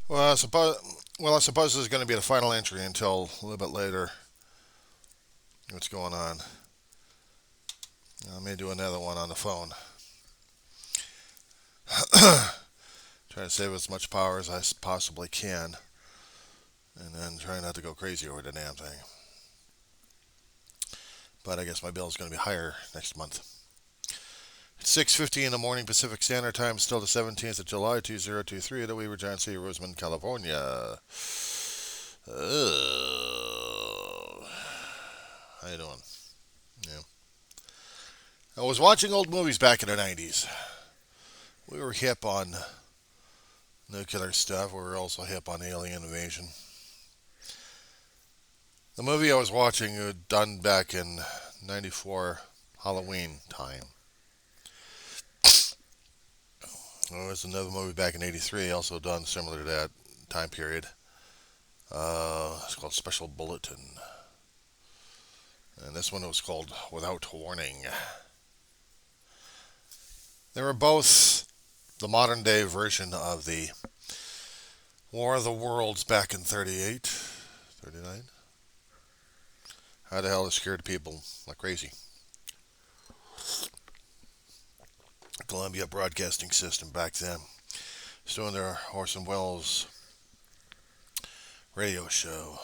Well, I suppose this is going to be the final entry until a little bit later. What's going on? I may do another one on the phone. Trying to save as much power as I possibly can, and then try not to go crazy over the damn thing. But I guess my bill is going to be higher next month. It's 6:50 in the morning Pacific Standard Time, still the 17th of July, 2023, at the Weaver Giant City, Roseman, California. How you doing? Yeah. I was watching old movies back in the 90s. We were hip on nuclear stuff. We were also hip on alien invasion. The movie I was watching done back in 94 Halloween time. There was another movie back in 83 also done similar to that time period. It's called Special Bulletin. And this one was called Without Warning. They were both the modern day version of the War of the Worlds back in 38, 39. How the hell it scared people like crazy. Columbia Broadcasting System back then. Was doing their Orson Welles radio show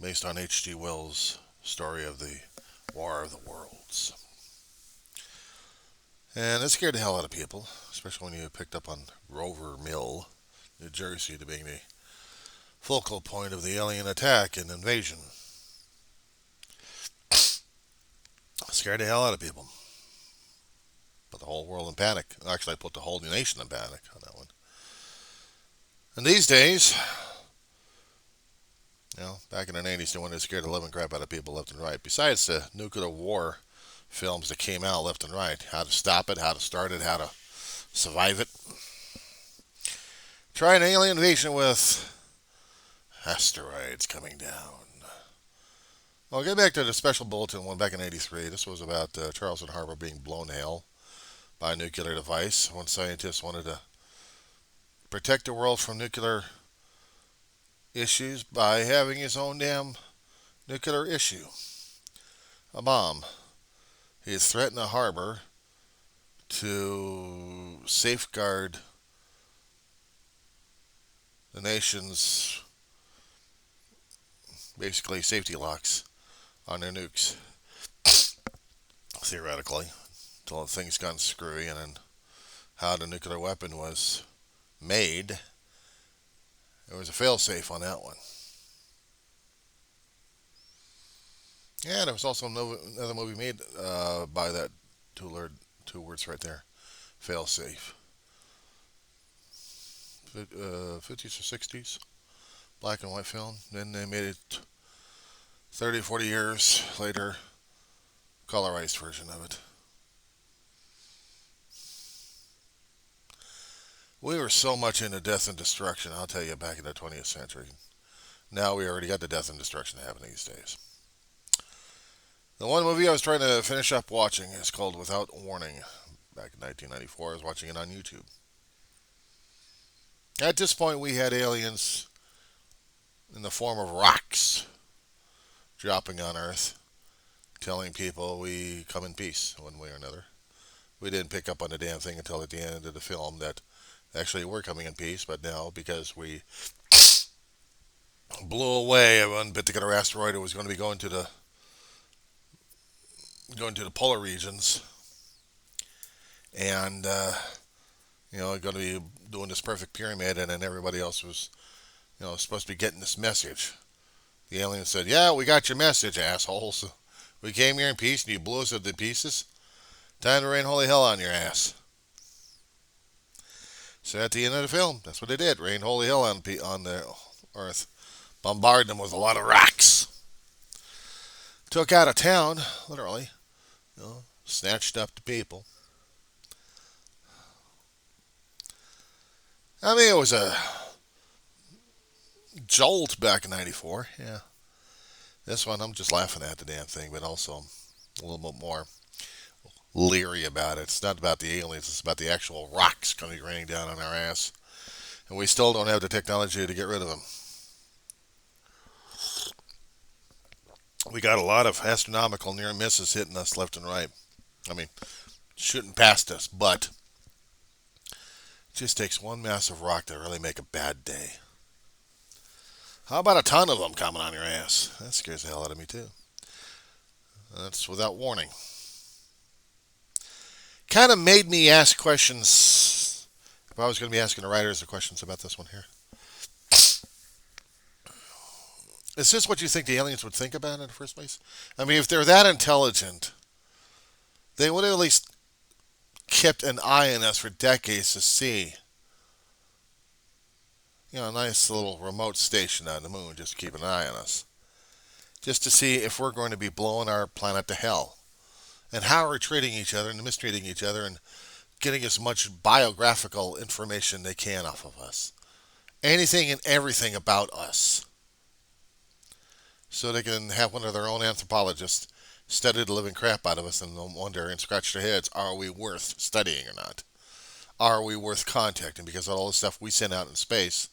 based on H.G. Wells' story of the War of the Worlds. And it scared the hell out of people, especially when you picked up on Rover Mill, New Jersey, to being the focal point of the alien attack and invasion. Scared the hell out of people. Put the whole world in panic. Actually, I put the whole nation in panic on that one. And these days, back in the 80s, they wanted to scare the living crap out of people left and right. Besides the nuclear war films that came out left and right, how to stop it, how to start it, how to survive it. Try an alien invasion with asteroids coming down. Well, get back to the special bulletin one back in '83. This was about Charleston Harbor being blown to hell by a nuclear device. One scientist wanted to protect the world from nuclear issues by having his own damn nuclear issue, a bomb. He has threatened the harbor to safeguard the nation's basically safety locks on their nukes, theoretically, until things got screwy, and then how the nuclear weapon was made. There was a failsafe on that one. Yeah, there was also another movie made by that two words right there, failsafe. 50s or 60s, black and white film. Then they made it 30, 40 years later, colorized version of it. We were so much into death and destruction, I'll tell you, back in the 20th century. Now we already got the death and destruction happening these days. The one movie I was trying to finish up watching is called Without Warning. Back in 1994, I was watching it on YouTube. At this point, we had aliens in the form of rocks dropping on Earth, telling people we come in peace one way or another. We didn't pick up on the damn thing until at the end of the film that actually we're coming in peace, but now because we blew away one particular asteroid that was going to be going to the polar regions, and going to be doing this perfect pyramid, and then everybody else was supposed to be getting this message. The alien said, "Yeah, we got your message, assholes. We came here in peace, and you blew us into pieces. Time to rain holy hell on your ass." So at the end of the film, that's what they did. Rain holy hell on the Earth. Bombarded them with a lot of rocks. Took out a town, literally. Snatched up the people. I mean, it was a jolt back in '94. Yeah. This one, I'm just laughing at the damn thing, but also a little bit more. leery about it. It's not about the aliens, it's about the actual rocks coming raining down on our ass. And we still don't have the technology to get rid of them. We got a lot of astronomical near misses hitting us left and right. I mean, shooting past us, but it just takes one massive rock to really make a bad day. How about a ton of them coming on your ass? That scares the hell out of me, too. That's without warning. Kind of made me ask questions. If I was going to be asking the writers the questions about this one here. Is this what you think the aliens would think about in the first place? I mean, if they're that intelligent, they would have at least kept an eye on us for decades to see. A nice little remote station on the moon just to keep an eye on us. Just to see if we're going to be blowing our planet to hell. And how we're treating each other and mistreating each other and getting as much biographical information they can off of us. Anything and everything about us. So they can have one of their own anthropologists study the living crap out of us and wonder and scratch their heads, are we worth studying or not? Are we worth contacting? Because of all the stuff we send out in space,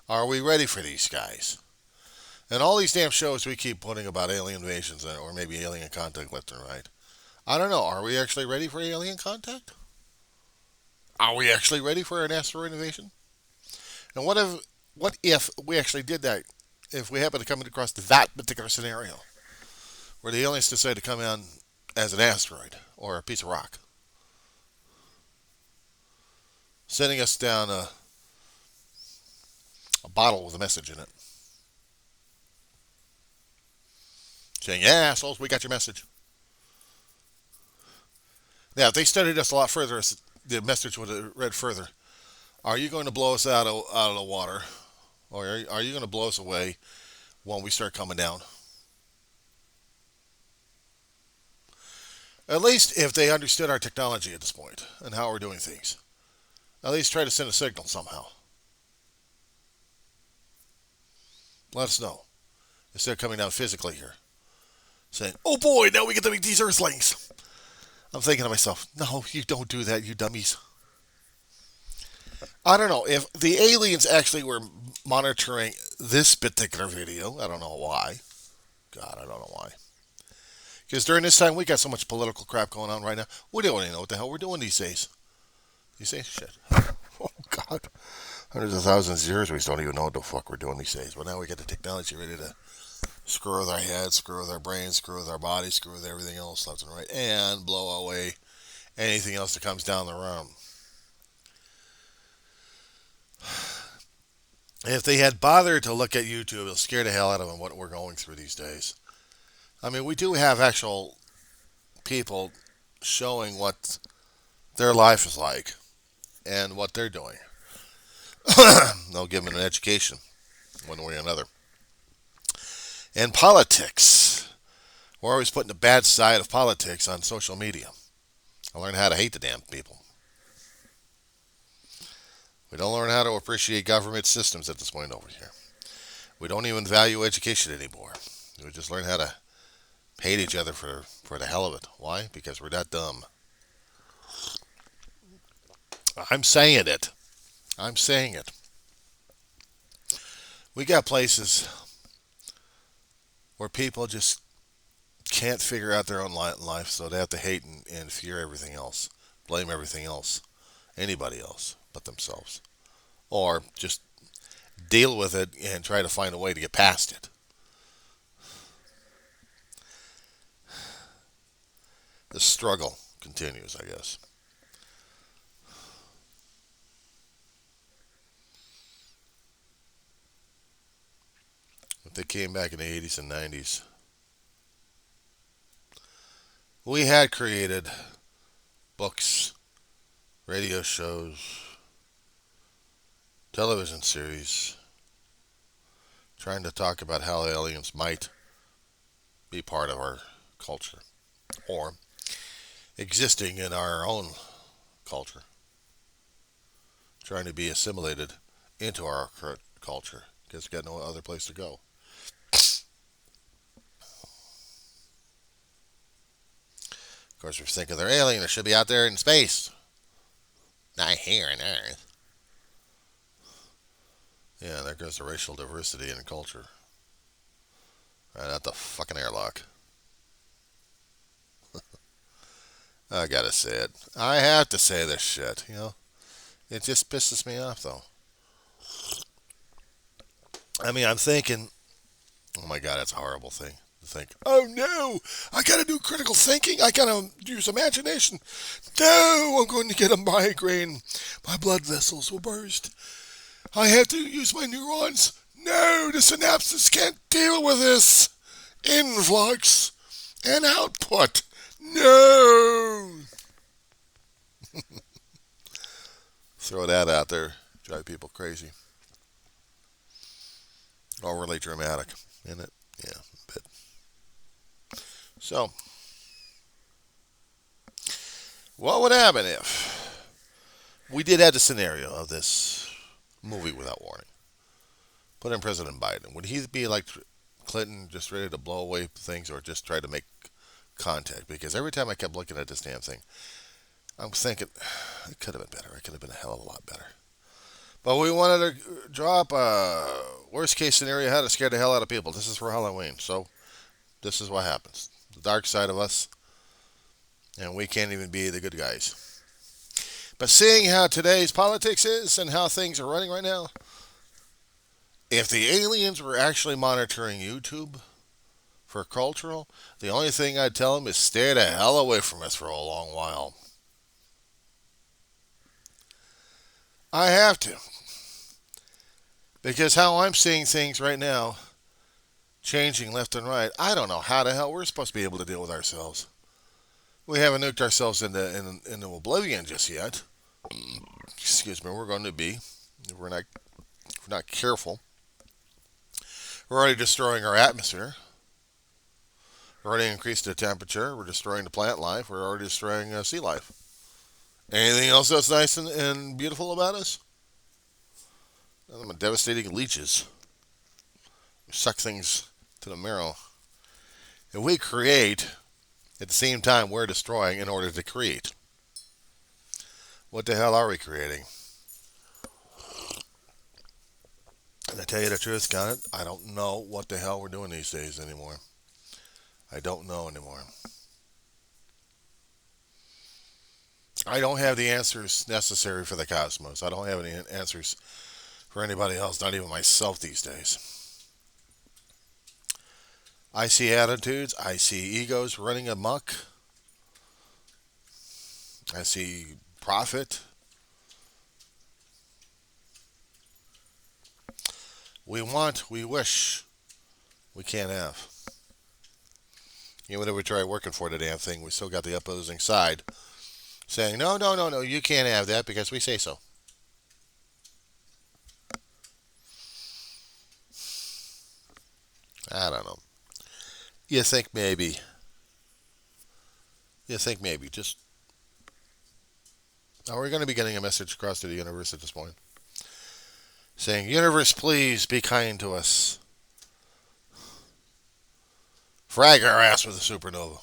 are we ready for these guys? And all these damn shows we keep putting about alien invasions or maybe alien contact left and right. I don't know. Are we actually ready for alien contact? Are we actually ready for an asteroid invasion? And what if we actually did that? If we happen to come across that particular scenario, where the aliens decide to come in as an asteroid or a piece of rock, sending us down a bottle with a message in it, saying, "Yeah, assholes, we got your message." Now, if they studied us a lot further, the message would have read further. Are you going to blow us out of the water? Or are you going to blow us away when we start coming down? At least if they understood our technology at this point and how we're doing things. At least try to send a signal somehow. Let us know. Instead of coming down physically here. Saying, oh boy, now we get to meet these Earthlings. I'm thinking to myself, no, you don't do that, you dummies. I don't know. If the aliens actually were monitoring this particular video, I don't know why. God, I don't know why. Because during this time, we got so much political crap going on right now. We don't even know what the hell we're doing these days. You say shit. Oh, God. Hundreds of thousands of years, we don't even know what the fuck we're doing these days. But now we got the technology ready to screw with our heads, screw with our brains, screw with our bodies, screw with everything else left and right, and blow away anything else that comes down the road. If they had bothered to look at YouTube, it'll scare the hell out of them what we're going through these days. I mean, we do have actual people showing what their life is like and what they're doing. They'll give them an education, one way or another. And politics. We're always putting the bad side of politics on social media. I learned how to hate the damn people. We don't learn how to appreciate government systems at this point over here. We don't even value education anymore. We just learn how to hate each other for the hell of it. Why? Because we're that dumb. I'm saying it. I'm saying it. We got places where people just can't figure out their own life, so they have to hate and fear everything else, blame everything else, anybody else but themselves, or just deal with it and try to find a way to get past it. The struggle continues, I guess. But they came back in the 80s and 90s. We had created books, radio shows, television series, trying to talk about how aliens might be part of our culture or existing in our own culture, trying to be assimilated into our current culture because we got no other place to go. Of course, we're thinking they're alien. They should be out there in space, not here on Earth. Yeah, there goes the racial diversity in culture. Right out the fucking airlock. I gotta say it. I have to say this shit, you know? It just pisses me off, though. I mean, I'm thinking, oh my god, that's a horrible thing to think. Oh no, I gotta do critical thinking. I gotta use imagination. No, I'm going to get a migraine. My blood vessels will burst. I have to use my neurons. No, the synapses can't deal with this influx and output. No. Throw that out there. Drive people crazy. Overly dramatic, isn't it? Yeah, a bit. So, what would happen if we did have the scenario of this movie without warning? Put in President Biden. Would he be like Clinton, just ready to blow away things, or just try to make contact? Because every time I kept looking at this damn thing, I'm thinking it could have been better. It could have been a hell of a lot better. But we wanted to drop a worst case scenario how to scare the hell out of people. This is for Halloween, so this is what happens. The dark side of us, and we can't even be the good guys. But seeing how today's politics is and how things are running right now, if the aliens were actually monitoring YouTube for cultural, the only thing I'd tell them is stay the hell away from us for a long while. I have to. Because how I'm seeing things right now, changing left and right, I don't know how the hell we're supposed to be able to deal with ourselves. We haven't nuked ourselves into oblivion just yet. Excuse me, we're going to be. If we're not careful. We're already destroying our atmosphere. We're already increased the temperature. We're destroying the plant life. We're already destroying sea life. Anything else that's nice and beautiful about us? I'm devastating leeches. We suck things to the marrow. If we create, at the same time we're destroying in order to create. What the hell are we creating? And to tell you the truth, Scott, I don't know what the hell we're doing these days anymore. I don't know anymore. I don't have the answers necessary for the cosmos. I don't have any answers for anybody else, not even myself these days. I see attitudes. I see egos running amok. I see profit. We want, we wish, we can't have. Even if we try working for the damn thing, we still got the opposing side saying, no, no, no, no, you can't have that because we say so. I don't know. You think maybe. Just. Now we're going to be getting a message across to the universe at this point saying, universe, please be kind to us. Frag our ass with a supernova.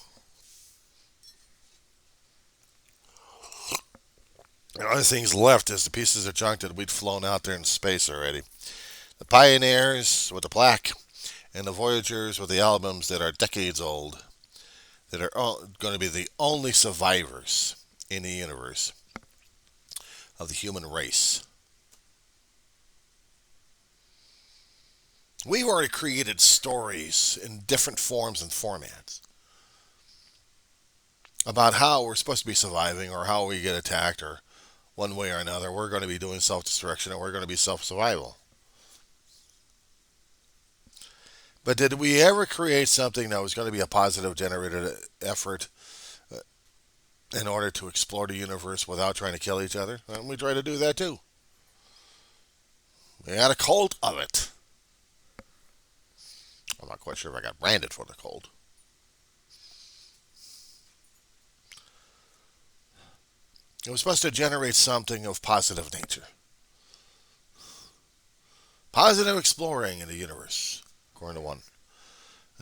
The only things left is the pieces of junk that we'd flown out there in space already. The pioneers with the plaque, and the Voyagers with the albums that are decades old, that are going to be the only survivors in the universe of the human race. We've already created stories in different forms and formats about how we're supposed to be surviving or how we get attacked or one way or another. We're going to be doing self-destruction or we're going to be self-survival. But did we ever create something that was going to be a positive generated effort in order to explore the universe without trying to kill each other? And we try to do that too. We had a cult of it. I'm not quite sure if I got branded for the cult. It was supposed to generate something of positive nature. Positive exploring in the universe, according to one.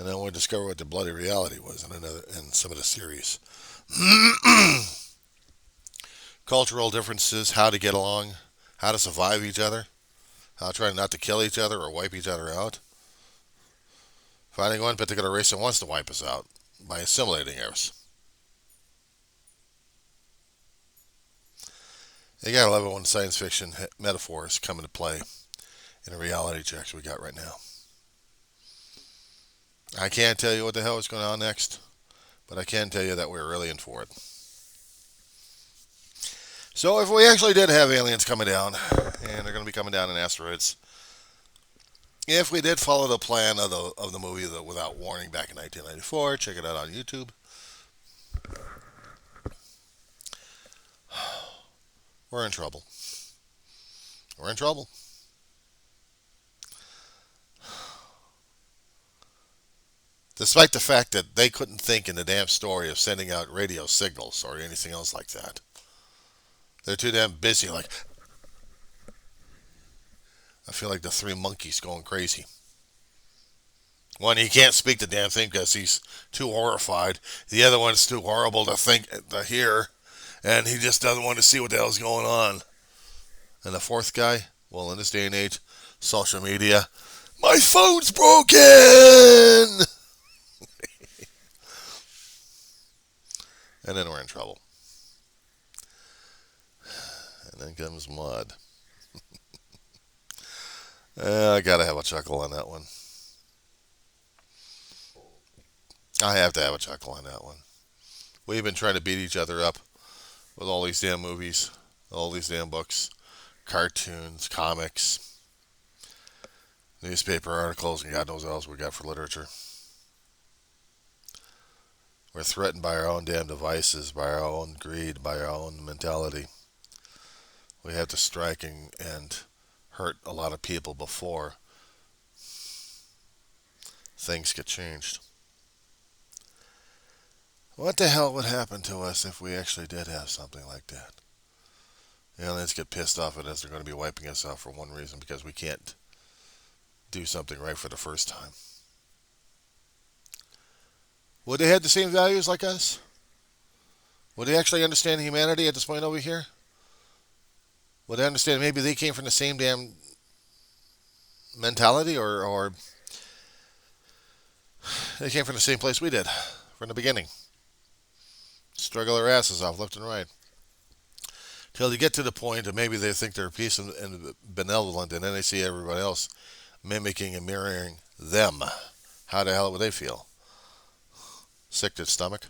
and then we'll discover what the bloody reality was in some of the series. Cultural differences, how to get along, how to survive each other, how to try not to kill each other or wipe each other out. Finding one particular race that wants to wipe us out by assimilating us. You gotta love it when science fiction metaphors come into play in the reality checks we got right now. I can't tell you what the hell is going on next, but I can tell you that we're really in for it. So if we actually did have aliens coming down, and they're going to be coming down in asteroids, if we did follow the plan of the movie Without Warning back in 1994, check it out on YouTube. We're in trouble. We're in trouble. Despite the fact that they couldn't think in the damn story of sending out radio signals or anything else like that. They're too damn busy. Like, I feel like the three monkeys going crazy. One, he can't speak the damn thing because he's too horrified. The other one's too horrible to hear, and he just doesn't want to see what the hell's going on. And the fourth guy, well, in this day and age, social media, my phone's broken! And then we're in trouble. And then comes mud. I gotta have a chuckle on that one. I have to have a chuckle on that one. We've been trying to beat each other up with all these damn movies, all these damn books, cartoons, comics, newspaper articles, and God knows what else we got for literature. We're threatened by our own damn devices, by our own greed, by our own mentality. We have to strike and hurt a lot of people before things get changed. What the hell would happen to us if we actually did have something like that? The aliens get pissed off at us. They're going to be wiping us out for one reason, because we can't do something right for the first time. Would they have the same values like us? Would they actually understand humanity at this point over here? Would they understand maybe they came from the same damn mentality, or they came from the same place we did from the beginning? Struggle their asses off left and right. Till they get to the point that maybe they think they're peaceful and benevolent, and then they see everybody else mimicking and mirroring them. How the hell would they feel? Sick to the stomach?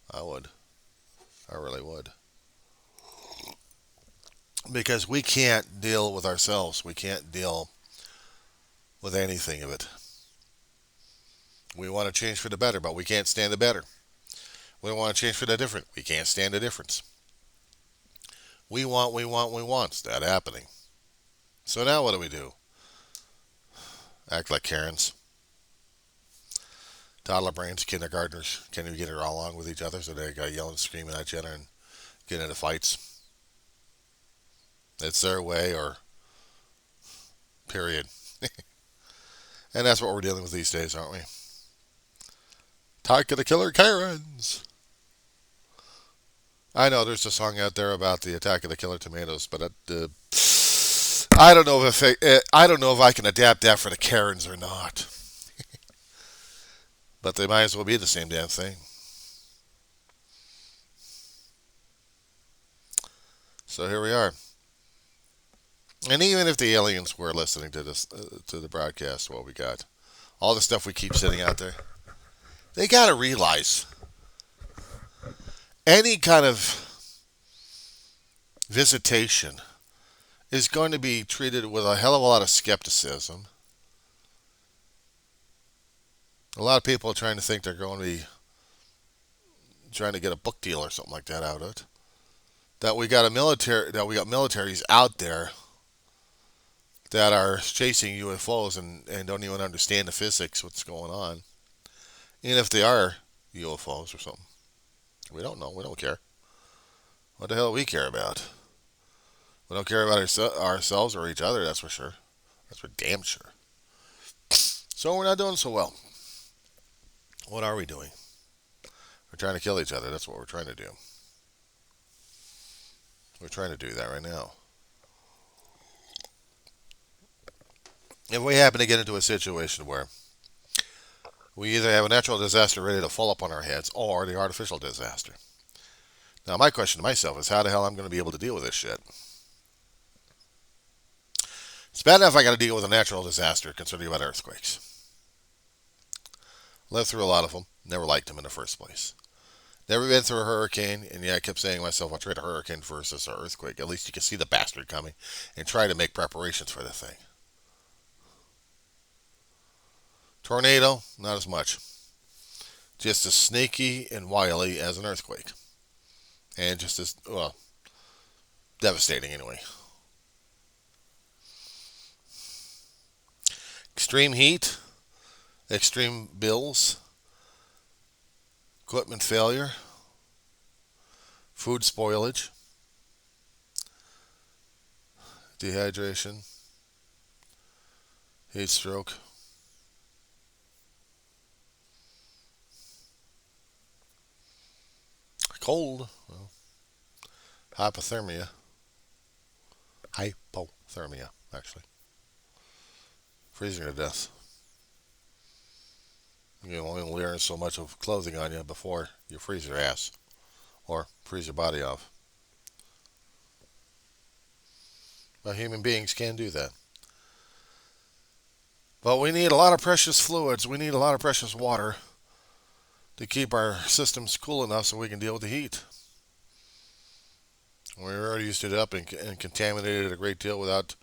I would. I really would. Because we can't deal with ourselves. We can't deal with anything of it. We want to change for the better, but we can't stand the better. We want to change for the different. We can't stand the difference. We want. It's not happening. So now what do? Act like Karens. Toddler brains, kindergartners, can't even get along with each other, so they got yelling, screaming at each other, and get into fights. It's their way, or period. And that's what we're dealing with these days, aren't we? Attack of the Killer Karens. I know there's a song out there about the Attack of the Killer Tomatoes, but I don't know if I can adapt that for the Karens or not. But they might as well be the same damn thing. So here we are. And even if the aliens were listening to this, to the broadcast, what we got, all the stuff we keep sitting out there, they got to realize any kind of visitation is going to be treated with a hell of a lot of skepticism. A lot of people are trying to think they're going to be trying to get a book deal or something like that out of it. That we got militaries out there that are chasing UFOs and don't even understand the physics, what's going on. Even if they are UFOs or something. We don't know. We don't care. What the hell do we care about? We don't care about ourselves or each other, that's for sure. That's for damn sure. So we're not doing so well. What are we doing? We're trying to kill each other. That's what we're trying to do. We're trying to do that right now. If we happen to get into a situation where we either have a natural disaster ready to fall upon our heads or the artificial disaster. Now, my question to myself is how the hell I'm going to be able to deal with this shit? It's bad enough I got to deal with a natural disaster concerning about earthquakes. Lived through a lot of them. Never liked them in the first place. Never been through a hurricane, and yeah, I kept saying to myself, I'll trade a hurricane versus an earthquake. At least you can see the bastard coming and try to make preparations for the thing. Tornado, not as much. Just as sneaky and wily as an earthquake. And just as, well, devastating anyway. Extreme heat, extreme bills, equipment failure, food spoilage, dehydration, heat stroke. Cold, well, hypothermia. Hypothermia, actually. Freezing to death. You can only wear so much of clothing on you before you freeze your ass or freeze your body off. But human beings can do that. But we need a lot of precious fluids. We need a lot of precious water to keep our systems cool enough so we can deal with the heat. We already used it up and contaminated it a great deal without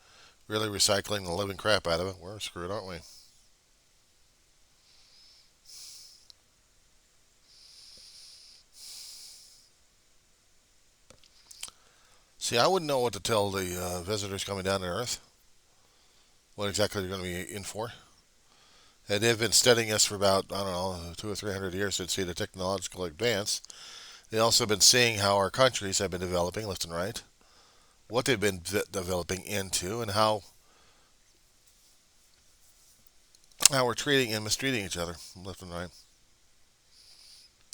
really recycling the living crap out of it. We're screwed, aren't we? See, I wouldn't know what to tell the visitors coming down to Earth. What exactly they're going to be in for. And they've been studying us for about, I don't know, 200 or 300 years to see the technological advance. They've also been seeing how our countries have been developing left and right, what they've been developing into, and how we're treating and mistreating each other left and right.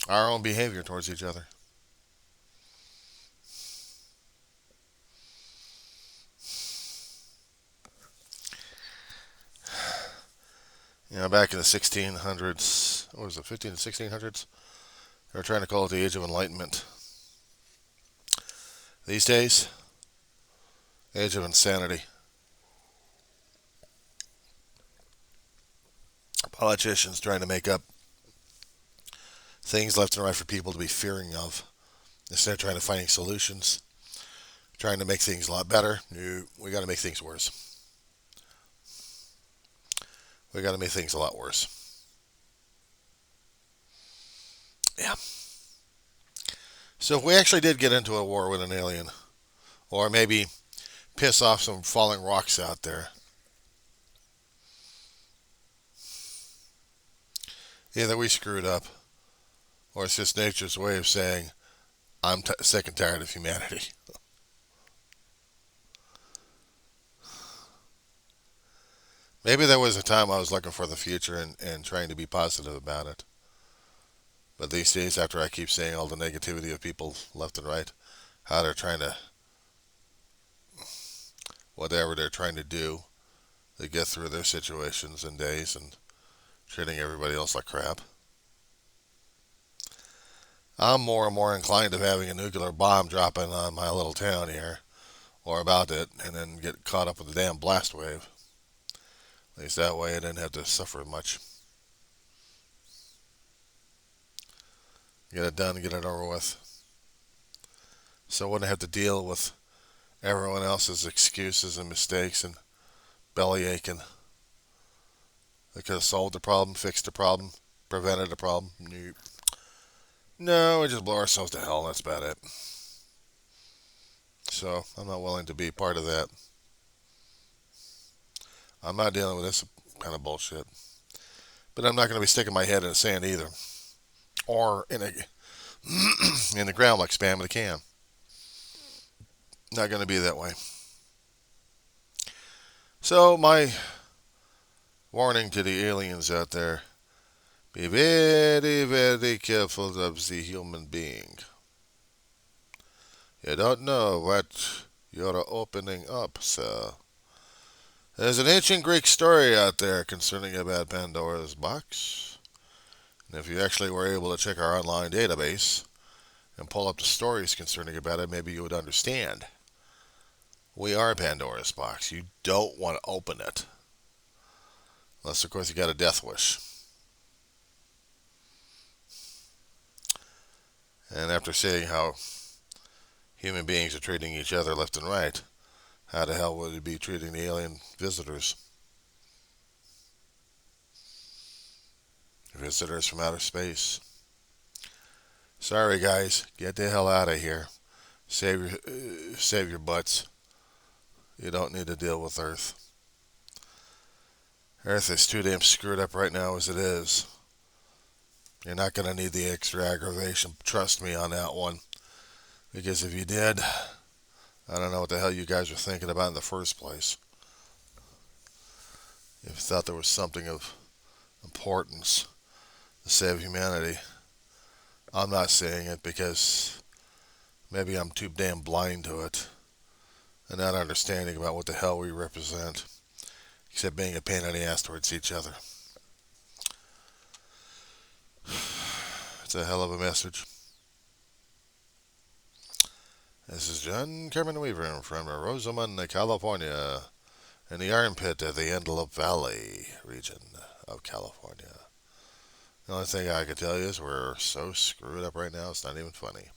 Our own behavior towards each other. Back in the 1600s, what was it, 15 and 1600s? They were trying to call it the Age of Enlightenment. These days, Age of Insanity. Politicians trying to make up things left and right for people to be fearing of. Instead of trying to finding solutions, trying to make things a lot better, we got to make things worse. We got to make things a lot worse. Yeah. So if we actually did get into a war with an alien, or maybe piss off some falling rocks out there, either we screwed up, or it's just nature's way of saying, I'm sick and tired of humanity. Maybe there was a time I was looking for the future and trying to be positive about it. But these days, after I keep saying all the negativity of people left and right, how they're trying to, whatever they're trying to do, they get through their situations and days and treating everybody else like crap. I'm more and more inclined to having a nuclear bomb dropping on my little town here, or about it, and then get caught up with the damn blast wave. At least that way I didn't have to suffer much. Get it done and get it over with. So I wouldn't have to deal with everyone else's excuses and mistakes and belly aching. They could have solved the problem, fixed the problem, prevented the problem. Nope. No, we just blow ourselves to hell. That's about it. So I'm not willing to be part of that. I'm not dealing with this kind of bullshit. But I'm not going to be sticking my head in the sand either, or in in the ground like Spam in a can. Not going to be that way. So my warning to the aliens out there: Be very, very careful of the human being. You don't know what you're opening up, sir. There's an ancient Greek story out there concerning about Pandora's box. And if you actually were able to check our online database and pull up the stories concerning about it, maybe you would understand. We are Pandora's box. You don't want to open it. Unless, of course, you got a death wish. And after seeing how human beings are treating each other left and right, how the hell would it be treating the alien visitors? Visitors from outer space. Sorry, guys. Get the hell out of here. Save your butts. You don't need to deal with Earth. Earth is too damn screwed up right now as it is. You're not going to need the extra aggravation. Trust me on that one. Because if you did, I don't know what the hell you guys were thinking about in the first place. If you thought there was something of importance to save humanity, I'm not saying it because maybe I'm too damn blind to it and not understanding about what the hell we represent, except being a pain in the ass towards each other. It's a hell of a message. This is John Cameron Weaver from Rosamond, California, in the armpit of the Antelope Valley region of California. The only thing I can tell you is we're so screwed up right now, it's not even funny.